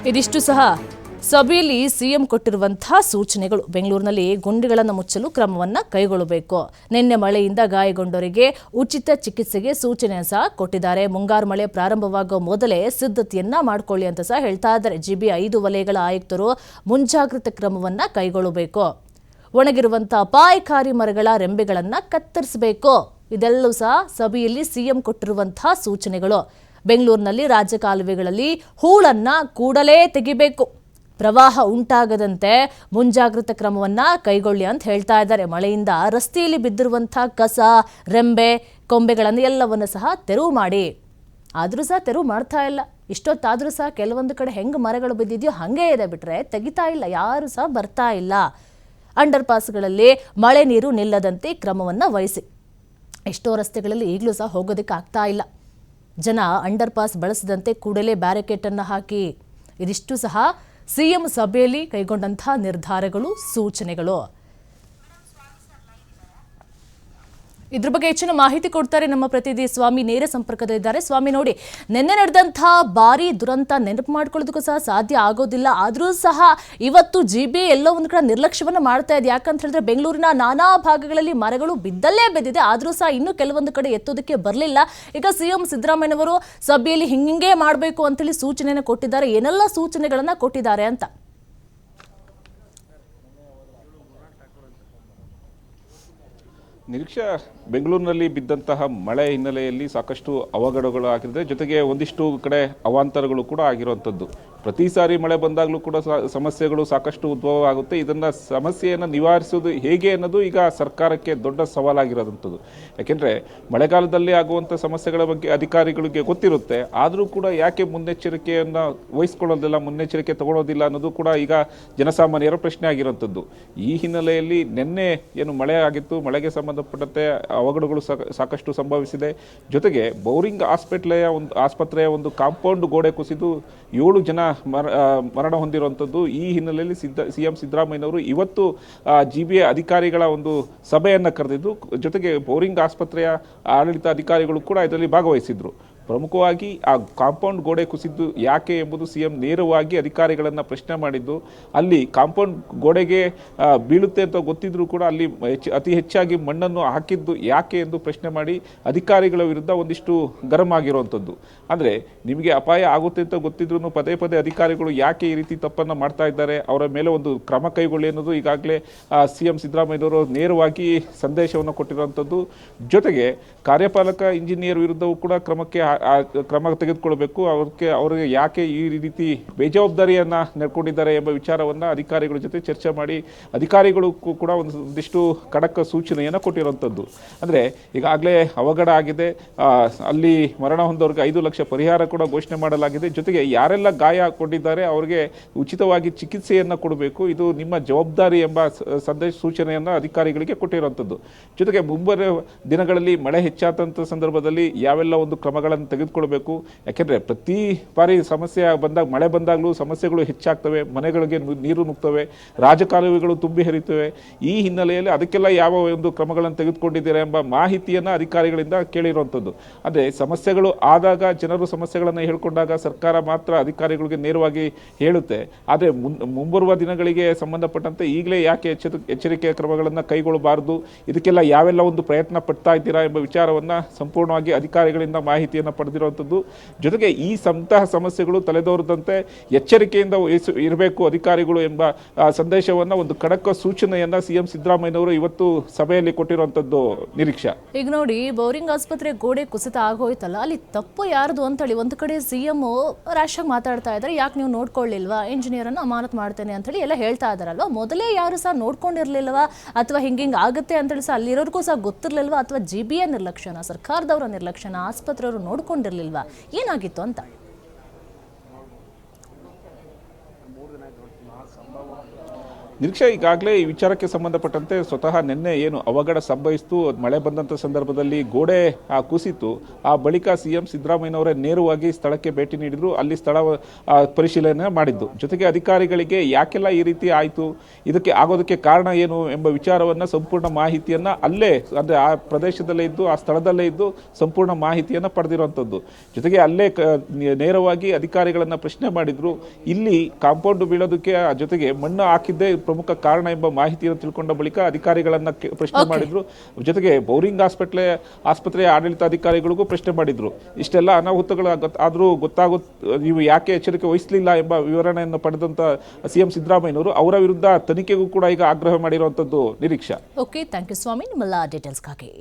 ಇದಿಷ್ಟು ಸಹ ಸಭೆಯಲ್ಲಿ ಸಿಎಂ ಕೊಟ್ಟಿರುವಂತಹ ಸೂಚನೆಗಳು. ಬೆಂಗಳೂರಿನಲ್ಲಿ ಗುಂಡಿಗಳನ್ನು ಮುಚ್ಚಲು ಕ್ರಮವನ್ನು ಕೈಗೊಳ್ಳಬೇಕು. ನಿನ್ನೆ ಮಳೆಯಿಂದ ಗಾಯಗೊಂಡವರಿಗೆ ಉಚಿತ ಚಿಕಿತ್ಸೆಗೆ ಸೂಚನೆ ಸಹ ಕೊಟ್ಟಿದ್ದಾರೆ. ಮುಂಗಾರು ಮಳೆ ಪ್ರಾರಂಭವಾಗುವ ಮೊದಲೇ ಸಿದ್ಧತೆಯನ್ನ ಮಾಡಿಕೊಳ್ಳಿ ಅಂತ ಸಹ ಹೇಳ್ತಾ ಇದ್ದಾರೆ. ಜಿಬಿ 5 ವಲಯಗಳ ಆಯುಕ್ತರು ಮುಂಜಾಗ್ರತಾ ಕ್ರಮವನ್ನು ಕೈಗೊಳ್ಳಬೇಕು. ಒಣಗಿರುವಂತಹ ಅಪಾಯಕಾರಿ ಮರಗಳ ರೆಂಬೆಗಳನ್ನು ಕತ್ತರಿಸಬೇಕು. ಇದೆಲ್ಲವೂ ಸಹ ಸಭೆಯಲ್ಲಿ ಸಿಎಂ ಕೊಟ್ಟಿರುವಂತಹ ಸೂಚನೆಗಳು. ಬೆಂಗಳೂರಿನಲ್ಲಿ ರಾಜ್ಯ ಕಾಲುವೆಗಳಲ್ಲಿ ಹೂಳನ್ನ ಕೂಡಲೇ ತೆಗಿಬೇಕು. ಪ್ರವಾಹ ಉಂಟಾಗದಂತೆ ಮುಂಜಾಗ್ರತಾ ಕ್ರಮವನ್ನ ಕೈಗೊಳ್ಳಿ ಅಂತ ಹೇಳ್ತಾ ಇದ್ದಾರೆ. ಮಳೆಯಿಂದ ರಸ್ತೆಯಲ್ಲಿ ಬಿದ್ದಿರುವಂತಹ ಕಸ, ರೆಂಬೆ, ಕೊಂಬೆಗಳನ್ನು ಎಲ್ಲವನ್ನು ಸಹ ತೆರವು ಮಾಡಿ. ಆದರೂ ಸಹ ತೆರವು ಮಾಡ್ತಾ ಇಲ್ಲ. ಇಷ್ಟೊತ್ತಾದರೂ ಸಹ ಕೆಲವೊಂದು ಕಡೆ ಹೆಂಗೆ ಮರಗಳು ಬಿದ್ದಿದೆಯೋ ಹಾಗೇ ಇದೆ, ಬಿಟ್ರೆ ತೆಗಿತಾ ಇಲ್ಲ, ಯಾರು ಸಹ ಬರ್ತಾ ಇಲ್ಲ. ಅಂಡರ್ ಪಾಸ್ಗಳಲ್ಲಿ ಮಳೆ ನೀರು ನಿಲ್ಲದಂತೆ ಕ್ರಮವನ್ನು ವಹಿಸಿ. ಎಷ್ಟೋ ರಸ್ತೆಗಳಲ್ಲಿ ಈಗಲೂ ಸಹ ಹೋಗೋದಕ್ಕೆ ಆಗ್ತಾ ಇಲ್ಲ. ಜನ ಅಂಡರ್ ಪಾಸ್ ಬಳಸದಂತೆ ಕೂಡಲೇ ಬ್ಯಾರಿಕೇಡ್ ಅನ್ನು ಹಾಕಿ. ಇದಿಷ್ಟು ಸಹ ಸಿಎಂ ಸಭೆಯಲ್ಲಿ ಕೈಗೊಂಡಂತಹ ನಿರ್ಧಾರಗಳು, ಸೂಚನೆಗಳು. ಇದ್ರ ಬಗ್ಗೆ ಹೆಚ್ಚಿನ ಮಾಹಿತಿ ಕೊಡ್ತಾರೆ ನಮ್ಮ ಪ್ರತಿನಿಧಿ ಸ್ವಾಮಿ, ನೇರ ಸಂಪರ್ಕದಲ್ಲಿದ್ದಾರೆ. ಸ್ವಾಮಿ, ನೋಡಿ, ನಿನ್ನೆ ನಡೆದಂತಹ ಭಾರಿ ದುರಂತ ನೆನಪು ಮಾಡ್ಕೊಳ್ಳೋದಕ್ಕೂ ಸಹ ಸಾಧ್ಯ ಆಗೋದಿಲ್ಲ. ಆದರೂ ಸಹ ಇವತ್ತು ಜಿಬಿ ಎಲ್ಲೋ ಒಂದು ಕಡೆ ನಿರ್ಲಕ್ಷ್ಯವನ್ನು ಮಾಡ್ತಾ ಇದೆ. ಯಾಕಂತ ಹೇಳಿದ್ರೆ ಬೆಂಗಳೂರಿನ ನಾನಾ ಭಾಗಗಳಲ್ಲಿ ಮರಗಳು ಬಿದ್ದಲ್ಲೇ ಬಿದ್ದಿದೆ. ಆದರೂ ಸಹ ಇನ್ನೂ ಕೆಲವೊಂದು ಕಡೆ ಎತ್ತೋದಕ್ಕೆ ಬರಲಿಲ್ಲ. ಈಗ ಸಿಎಂ ಸಿದ್ದರಾಮಯ್ಯನವರು ಸಭೆಯಲ್ಲಿ ಹಿಂಗೆ ಮಾಡಬೇಕು ಅಂತೇಳಿ ಸೂಚನೆಯನ್ನು ಕೊಟ್ಟಿದ್ದಾರೆ. ಏನೆಲ್ಲ ಸೂಚನೆಗಳನ್ನ ಕೊಟ್ಟಿದ್ದಾರೆ ಅಂತ? ನಿರೀಕ್ಷಾ, ಬೆಂಗಳೂರಿನಲ್ಲಿ ಬಿದ್ದಂತಹ ಮಳೆ ಹಿನ್ನೆಲೆಯಲ್ಲಿ ಸಾಕಷ್ಟು ಅವಘಡಗಳು ಆಗಿದೆ. ಜೊತೆಗೆ ಒಂದಿಷ್ಟು ಕಡೆ ಅವಾಂತರಗಳು ಕೂಡ ಆಗಿರುವಂಥದ್ದು. ಪ್ರತಿ ಸಾರಿ ಮಳೆ ಬಂದಾಗಲೂ ಕೂಡ ಸಮಸ್ಯೆಗಳು ಸಾಕಷ್ಟು ಉದ್ಭವ ಆಗುತ್ತೆ. ಇದನ್ನು ಸಮಸ್ಯೆಯನ್ನು ನಿವಾರಿಸೋದು ಹೇಗೆ ಅನ್ನೋದು ಈಗ ಸರ್ಕಾರಕ್ಕೆ ದೊಡ್ಡ ಸವಾಲಾಗಿರೋದಂಥದ್ದು. ಯಾಕೆಂದರೆ ಮಳೆಗಾಲದಲ್ಲಿ ಆಗುವಂಥ ಸಮಸ್ಯೆಗಳ ಬಗ್ಗೆ ಅಧಿಕಾರಿಗಳಿಗೆ ಗೊತ್ತಿರುತ್ತೆ. ಆದರೂ ಕೂಡ ಯಾಕೆ ಮುನ್ನೆಚ್ಚರಿಕೆಯನ್ನು ವಹಿಸ್ಕೊಳ್ಳೋದಿಲ್ಲ, ಮುನ್ನೆಚ್ಚರಿಕೆ ತಗೊಳ್ಳೋದಿಲ್ಲ ಅನ್ನೋದು ಕೂಡ ಈಗ ಜನಸಾಮಾನ್ಯರ ಪ್ರಶ್ನೆ ಆಗಿರುವಂಥದ್ದು. ಈ ಹಿನ್ನೆಲೆಯಲ್ಲಿ ನಿನ್ನೆ ಏನು ಮಳೆ ಆಗಿತ್ತು, ಮಳೆಗೆ ಸಂಬಂಧಪಟ್ಟಂತೆ ಅವಘಡಗಳು ಸಾಕಷ್ಟು ಸಂಭವಿಸಿದೆ. ಜೊತೆಗೆ ಬೌರಿಂಗ್ ಆಸ್ಪತ್ರೆಯ ಒಂದು ಕಾಂಪೌಂಡ್ ಗೋಡೆ ಕುಸಿದು 7 ಜನ ಮರಣ ಹೊಂದಿರುವಂಥದ್ದು. ಈ ಹಿನ್ನೆಲೆಯಲ್ಲಿ ಸಿಎಂ ಸಿದ್ದರಾಮಯ್ಯನವರು ಇವತ್ತು ಜಿಬಿಎ ಅಧಿಕಾರಿಗಳ ಒಂದು ಸಭೆಯನ್ನು ಕರೆದಿದ್ದು, ಜೊತೆಗೆ ಬೌರಿಂಗ್ ಆಸ್ಪತ್ರೆಯ ಆಡಳಿತ ಅಧಿಕಾರಿಗಳು ಕೂಡ ಇದರಲ್ಲಿ ಭಾಗವಹಿಸಿದ್ರು. ಪ್ರಮುಖವಾಗಿ ಆ ಕಾಂಪೌಂಡ್ ಗೋಡೆ ಕುಸಿದ್ದು ಯಾಕೆ ಎಂಬುದು ಸಿಎಂ ನೇರವಾಗಿ ಅಧಿಕಾರಿಗಳನ್ನು ಪ್ರಶ್ನೆ ಮಾಡಿದ್ದು. ಅಲ್ಲಿ ಕಾಂಪೌಂಡ್ ಗೋಡೆಗೆ ಬೀಳುತ್ತೆ ಅಂತ ಗೊತ್ತಿದ್ರೂ ಕೂಡ ಅಲ್ಲಿ ಅತಿ ಹೆಚ್ಚಾಗಿ ಮಣ್ಣನ್ನು ಹಾಕಿದ್ದು ಯಾಕೆ ಎಂದು ಪ್ರಶ್ನೆ ಮಾಡಿ ಅಧಿಕಾರಿಗಳ ವಿರುದ್ಧ ಒಂದಿಷ್ಟು ಗರಂ ಆಗಿರುವಂಥದ್ದು. ಅಂದರೆ ನಿಮಗೆ ಅಪಾಯ ಆಗುತ್ತೆ ಅಂತ ಗೊತ್ತಿದ್ರೂ ಪದೇ ಪದೇ ಅಧಿಕಾರಿಗಳು ಯಾಕೆ ಈ ರೀತಿ ತಪ್ಪನ್ನು ಮಾಡ್ತಾ ಇದ್ದಾರೆ, ಅವರ ಮೇಲೆ ಒಂದು ಕ್ರಮ ಕೈಗೊಳ್ಳಿ ಅನ್ನೋದು ಈಗಾಗಲೇ ಸಿಎಂ ಸಿದ್ದರಾಮಯ್ಯನವರು ನೇರವಾಗಿ ಸಂದೇಶವನ್ನು ಕೊಟ್ಟಿರುವಂಥದ್ದು. ಜೊತೆಗೆ ಕಾರ್ಯಪಾಲಕ ಇಂಜಿನಿಯರ್ ವಿರುದ್ಧವೂ ಕೂಡ ಕ್ರಮ ತೆಗೆದುಕೊಳ್ಬೇಕು. ಅವರಿಗೆ ಯಾಕೆ ಈ ರೀತಿ ಬೇಜವಾಬ್ದಾರಿಯನ್ನು ನಡ್ಕೊಂಡಿದ್ದಾರೆ ಎಂಬ ವಿಚಾರವನ್ನು ಅಧಿಕಾರಿಗಳ ಜೊತೆ ಚರ್ಚೆ ಮಾಡಿ ಅಧಿಕಾರಿಗಳು ಕೂಡ ಒಂದಿಷ್ಟು ಖಡಕ್ ಸೂಚನೆಯನ್ನು ಕೊಟ್ಟಿರುವಂಥದ್ದು. ಅಂದರೆ ಈಗಾಗಲೇ ಅವಘಡ ಆಗಿದೆ, ಅಲ್ಲಿ ಮರಣ ಹೊಂದೋರಿಗೆ 5 ಲಕ್ಷ ಪರಿಹಾರ ಕೂಡ ಘೋಷಣೆ ಮಾಡಲಾಗಿದೆ. ಜೊತೆಗೆ ಯಾರೆಲ್ಲ ಗಾಯ ಕೊಂಡಿದ್ದಾರೆ ಅವರಿಗೆ ಉಚಿತವಾಗಿ ಚಿಕಿತ್ಸೆಯನ್ನು ಕೊಡಬೇಕು, ಇದು ನಿಮ್ಮ ಜವಾಬ್ದಾರಿ ಎಂಬ ಸೂಚನೆಯನ್ನು ಅಧಿಕಾರಿಗಳಿಗೆ ಕೊಟ್ಟಿರುವಂಥದ್ದು. ಜೊತೆಗೆ ಮುಂಬರುವ ದಿನಗಳಲ್ಲಿ ಮಳೆ ಹೆಚ್ಚಾದಂಥ ಸಂದರ್ಭದಲ್ಲಿ ಯಾವೆಲ್ಲ ಒಂದು ಕ್ರಮಗಳನ್ನು ತೆಗೆದುಕೊಳ್ಬೇಕು. ಯಾಕೆಂದರೆ ಪ್ರತಿ ಬಾರಿ ಮಳೆ ಬಂದಾಗಲೂ ಸಮಸ್ಯೆಗಳು ಹೆಚ್ಚಾಗ್ತವೆ, ಮನೆಗಳಿಗೆ ನೀರು ನುಗ್ತವೆ, ರಾಜಕಾಲುವೆಗಳು ತುಂಬಿ ಹರಿತವೆ. ಈ ಹಿನ್ನೆಲೆಯಲ್ಲಿ ಅದಕ್ಕೆಲ್ಲ ಯಾವ ಒಂದು ಕ್ರಮಗಳನ್ನು ತೆಗೆದುಕೊಂಡಿದ್ದೀರಾ ಎಂಬ ಮಾಹಿತಿಯನ್ನು ಅಧಿಕಾರಿಗಳಿಂದ ಕೇಳಿರುವಂಥದ್ದು. ಅಂದರೆ ಸಮಸ್ಯೆಗಳು ಆದಾಗ ಜನರು ಸಮಸ್ಯೆಗಳನ್ನು ಹೇಳ್ಕೊಂಡಾಗ ಸರ್ಕಾರ ಮಾತ್ರ ಅಧಿಕಾರಿಗಳಿಗೆ ನೇರವಾಗಿ ಹೇಳುತ್ತೆ. ಆದರೆ ಮುಂಬರುವ ದಿನಗಳಿಗೆ ಸಂಬಂಧಪಟ್ಟಂತೆ ಈಗಲೇ ಯಾಕೆ ಎಚ್ಚರಿಕೆಯ ಕ್ರಮಗಳನ್ನು ಕೈಗೊಳ್ಳಬಾರದು, ಇದಕ್ಕೆಲ್ಲ ಯಾವೆಲ್ಲ ಒಂದು ಪ್ರಯತ್ನ ಪಡ್ತಾ ಇದ್ದೀರಾ ಎಂಬ ವಿಚಾರವನ್ನು ಸಂಪೂರ್ಣವಾಗಿ ಅಧಿಕಾರಿಗಳಿಂದ ಮಾಹಿತಿಯನ್ನು ಪಡೆದಿರುವಂಥದ್ದು. ಜೊತೆಗೆ ಈ ಸಮಸ್ಯೆಗಳು ತಲೆದೋರದಂತೆ ಎಚ್ಚರಿಕೆಯಿಂದ ಇರಬೇಕು ಅಧಿಕಾರಿಗಳು ಎಂಬ ಸಂದೇಶವನ್ನು, ಒಂದು ಖಡಕ್ ಸೂಚನೆಯನ್ನ ಸಿಎಂ ಸಿದ್ದರಾಮಯ್ಯನವರು ಇವತ್ತು ಸಭೆಯಲ್ಲಿ ಕೊಟ್ಟಿರುವಂಥದ್ದು. ನಿರೀಕ್ಷಾ, ಈಗ ನೋಡಿ, ಬೌರಿಂಗ್ ಆಸ್ಪತ್ರೆ ಗೋಡೆ ಕುಸಿತ ಆಗೋಯ್ತಲ್ಲ, ಅಲ್ಲಿ ತಪ್ಪು ಯಾರ್ದು ಅಂತೇಳಿ ಒಂದು ಕಡೆ ಸಿಎಂ ರ್ಯಾಶ್ ಆಗಿ ಮಾತಾಡ್ತಾ ಇದ್ದಾರೆ. ಯಾಕೆ ನೀವು ನೋಡ್ಕೊಳ್ಳಿಲ್ವಾ, ಇಂಜಿನಿಯರ್ ಅನ್ನು ಅಮಾನತ್ ಮಾಡ್ತೇನೆ ಅಂತ ಹೇಳಿ ಎಲ್ಲ ಹೇಳ್ತಾ ಇದಾರಲ್ವಾ? ಮೊದಲೇ ಯಾರು ಸಹ ನೋಡ್ಕೊಂಡಿರ್ಲಿಲ್ವಾ, ಅಥವಾ ಹಿಂಗೆ ಆಗುತ್ತೆ ಅಂತೇಳಿ ಸಹ ಅಲ್ಲಿರೋರ್ಗೂ ಸಹ ಗೊತ್ತಿರ್ಲಿಲ್ವಾ, ಅಥವಾ ಜಿಬಿಎ ನಿರ್ಲಕ್ಷ್ಯನ, ಸರ್ಕಾರದವರ ನಿರ್ಲಕ್ಷ್ಯನ, ಆಸ್ಪತ್ರೆಯವರು ನೋಡ್ಕೊಂಡಿರ್ಲಿಲ್ವಾ, ಏನಾಗಿತ್ತು ಅಂತ? ನಿರೀಕ್ಷೆ ಈಗಾಗಲೇ ಈ ವಿಚಾರಕ್ಕೆ ಸಂಬಂಧಪಟ್ಟಂತೆ ಸ್ವತಃ ನಿನ್ನೆ ಏನು ಅವಘಡ ಸಂಭವಿಸಿತು, ಮಳೆ ಬಂದಂಥ ಸಂದರ್ಭದಲ್ಲಿ ಗೋಡೆ ಕುಸಿತು. ಆ ಬಳಿಕ ಸಿಎಂ ಸಿದ್ದರಾಮಯ್ಯನವರೇ ನೇರವಾಗಿ ಸ್ಥಳಕ್ಕೆ ಭೇಟಿ ನೀಡಿದ್ರು, ಅಲ್ಲಿ ಸ್ಥಳ ಪರಿಶೀಲನೆ ಮಾಡಿದ್ದು. ಜೊತೆಗೆ ಅಧಿಕಾರಿಗಳಿಗೆ ಯಾಕೆಲ್ಲ ಈ ರೀತಿ ಆಯಿತು, ಇದಕ್ಕೆ ಆಗೋದಕ್ಕೆ ಕಾರಣ ಏನು ಎಂಬ ವಿಚಾರವನ್ನು ಸಂಪೂರ್ಣ ಮಾಹಿತಿಯನ್ನು ಅಲ್ಲೇ ಅಂದರೆ ಆ ಪ್ರದೇಶದಲ್ಲೇ ಇದ್ದು ಆ ಸ್ಥಳದಲ್ಲೇ ಇದ್ದು ಸಂಪೂರ್ಣ ಮಾಹಿತಿಯನ್ನು ಪಡೆದಿರುವಂಥದ್ದು. ಜೊತೆಗೆ ಅಲ್ಲೇ ನೇರವಾಗಿ ಅಧಿಕಾರಿಗಳನ್ನು ಪ್ರಶ್ನೆ ಮಾಡಿದ್ರು. ಇಲ್ಲಿ ಕಾಂಪೌಂಡ್ ಬೀಳೋದಕ್ಕೆ ಜೊತೆಗೆ ಮಣ್ಣು ಹಾಕಿದ್ದೇ ಪ್ರಮುಖ ಕಾರಣ ಎಂಬ ಮಾಹಿತಿಯನ್ನು ತಿಳ್ಕೊಂಡ ಬಳಿಕ ಅಧಿಕಾರಿಗಳನ್ನ ಪ್ರಶ್ನೆ ಮಾಡಿದ್ರು. ಜೊತೆಗೆ ಬೌರಿಂಗ್ ಆಸ್ಪತ್ರೆಯ ಆಡಳಿತಾಧಿಕಾರಿಗಳಿಗೂ ಪ್ರಶ್ನೆ ಮಾಡಿದ್ರು. ಇಷ್ಟೆಲ್ಲ ಅನಾಹುತಗಳು ಆದರೂ ನೀವು ಯಾಕೆ ಎಚ್ಚರಿಕೆ ವಹಿಸಲಿಲ್ಲ ಎಂಬ ವಿವರಣೆಯನ್ನು ಪಡೆದಂತ ಸಿಎಂ ಸಿದ್ದರಾಮಯ್ಯನವರು ಅವರ ವಿರುದ್ಧ ತನಿಖೆಗೂ ಕೂಡ ಈಗ ಆಗ್ರಹ ಮಾಡಿರುವಂತದ್ದು ನಿರೀಕ್ಷಾ. ಓಕೆ, ಥ್ಯಾಂಕ್ ಯು ಸ್ವಾಮಿ, ನಿಮ್ಮೆಲ್ಲ ಡೀಟೇಲ್ಸ್ಗಾಗಿ.